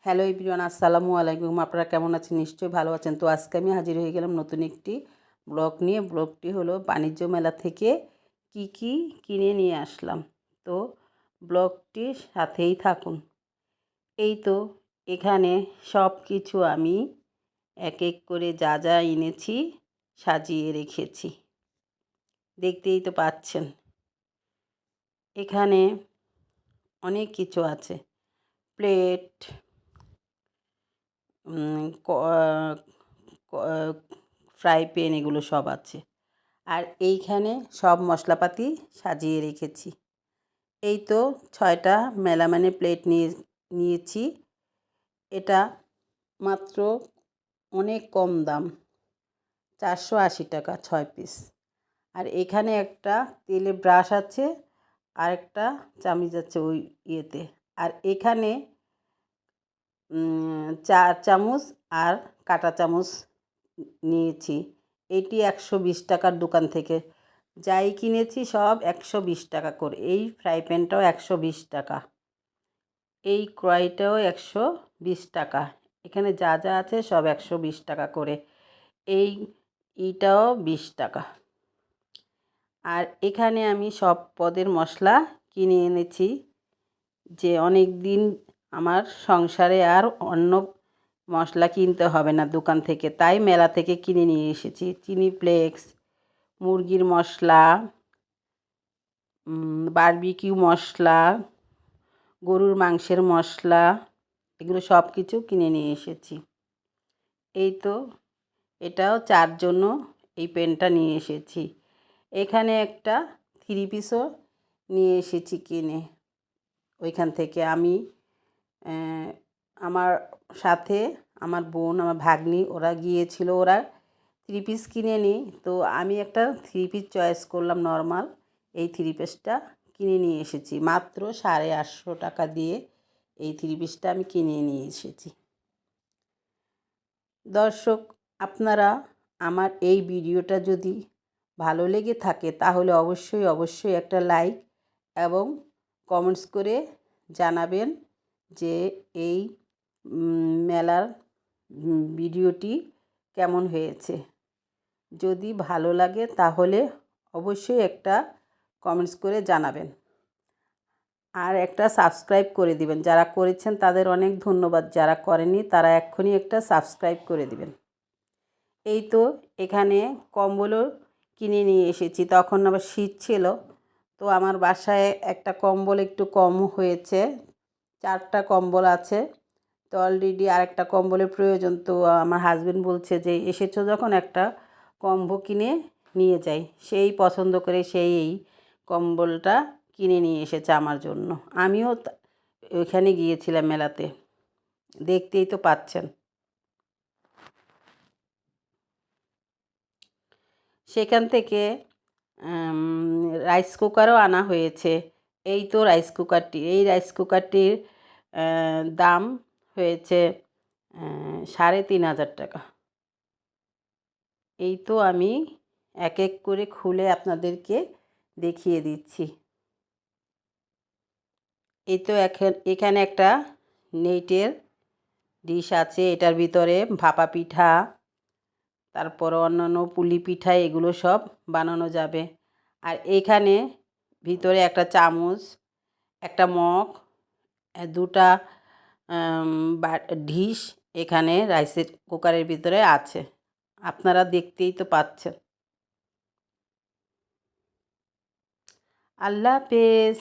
Hello everyone, আসসালামু আলাইকুম। আপনারা কেমন আছেন? নিশ্চয়ই ভালো আছেন। তো আজকে আমি হাজির হয়ে গেলাম নতুন একটি ব্লগ নিয়ে। ব্লগটি হলো বাণিজ্য মেলা থেকে কি কি কিনে নিয়ে আসলাম। তো ব্লগটির সাথেই থাকুন। এই তো এখানে সব কিছু আমি এক এক করে যা যা এনেছি সাজিয়ে রেখেছি, দেখতেই তো পাচ্ছেন। এখানে অনেক কিছু আছে, প্লেট, ফ্রাই প্যান, এগুলো সব আছে। আর এইখানে সব মশলাপাতি সাজিয়ে রেখেছি। এই তো 6টা মেলামানে প্লেট নিয়েছি। এটা মাত্র অনেক কম দাম, 480 টাকা 6 পিস। আর এখানে একটা তেলের ব্রাশ আছে, আর একটা চামচ আছে ওই ইয়েতে। আর এখানে 4 চামচ আর কাঁটা চামচ নিয়েছি। এটি 120 টাকার দোকান থেকে যাই কিনেছি সব 120 টাকা করে। এই ফ্রাই প্যানটাও 120 টাকা, এই কড়াইটাও 120 টাকা। এখানে যা যা আছে সব 120 টাকা করে। এই ইটাও 20 টাকা। আর এখানে আমি সব পদের মশলা কিনে এনেছি, যে অনেক দিন আমার সংসারে আর অন্য মশলা কিনতে হবে না দোকান থেকে, তাই মেলা থেকে কিনে নিয়ে এসেছি। চিনি ফ্লেক্স, মুরগির মশলা, বারবিকিউ মশলা, গরুর মাংসের মশলা, এগুলো সব কিছু কিনে নিয়ে এসেছি। এই তো এটাও 4 জন্য এই পেনটা নিয়ে এসেছি। এখানে একটা 3 পিসও নিয়ে এসেছি কিনে। ওইখান থেকে আমি আমার সাথে আমার বোন, আমার ভাগ্নি, ওরা গিয়েছিল, ওরা 3 পিস কিনে নিই। তো আমি একটা 3 পিস চয়েস করলাম নর্মাল। এই 3 পিসটা কিনে নিয়ে এসেছি মাত্র 850 টাকা দিয়ে। এই 3 পিসটা আমি কিনে নিয়ে এসেছি। দর্শক, আপনারা আমার এই ভিডিওটা যদি ভালো লেগে থাকে তাহলে অবশ্যই একটা লাইক এবং কমেন্টস করে জানাবেন যে এই মেলার ভিডিওটি কেমন হয়েছে। যদি ভালো লাগে তাহলে অবশ্যই একটা কমেন্টস করে জানাবেন, আর একটা সাবস্ক্রাইব করে দিবেন। যারা করেছেন তাদের অনেক ধন্যবাদ, যারা করেননি তারা এক্ষুনি একটা সাবস্ক্রাইব করে দিবেন। এই তো এখানে কম্বলও কিনে নিয়ে এসেছি, তখন আবার শীত ছিল। তো আমার বাসায় একটা কম্বল একটু কম হয়েছে, 4টা কম্বল আছে। তো অলরেডি আরেকটা কম্বলের প্রয়োজন। তো আমার হাজবেন্ড বলছে যে এসেছো যখন একটা কম্বো কিনে নিয়ে যাই। সেই পছন্দ করে সেই এই কম্বলটা কিনে নিয়ে এসেছে আমার জন্য। আমিও ওইখানে গিয়েছিলাম মেলাতে, দেখতেই তো পাচ্ছেন। সেখান থেকে রাইস কুকারও আনা হয়েছে। এই তো রাইস কুকারটি, এই রাইস কুকারটির দাম হয়েছে 3,500 টাকা। এই তো আমি এক এক করে খুলে আপনাদেরকে দেখিয়ে দিচ্ছি। এই তো এখানে একটা নেটের ডিশ আছে, এটার ভিতরে ভাপা পিঠা, তারপর অন্যান্য পুলি পিঠা, এগুলো সব বানানো যাবে। আর এখানে ভিতরে একটা চামচ, একটা মগ, 2টা ডিশ এখানে রাইসের কুকারের ভিতরে আছে। আপনারা দেখতেই তো পাচ্ছেন। আল্লাহ হাফেজ।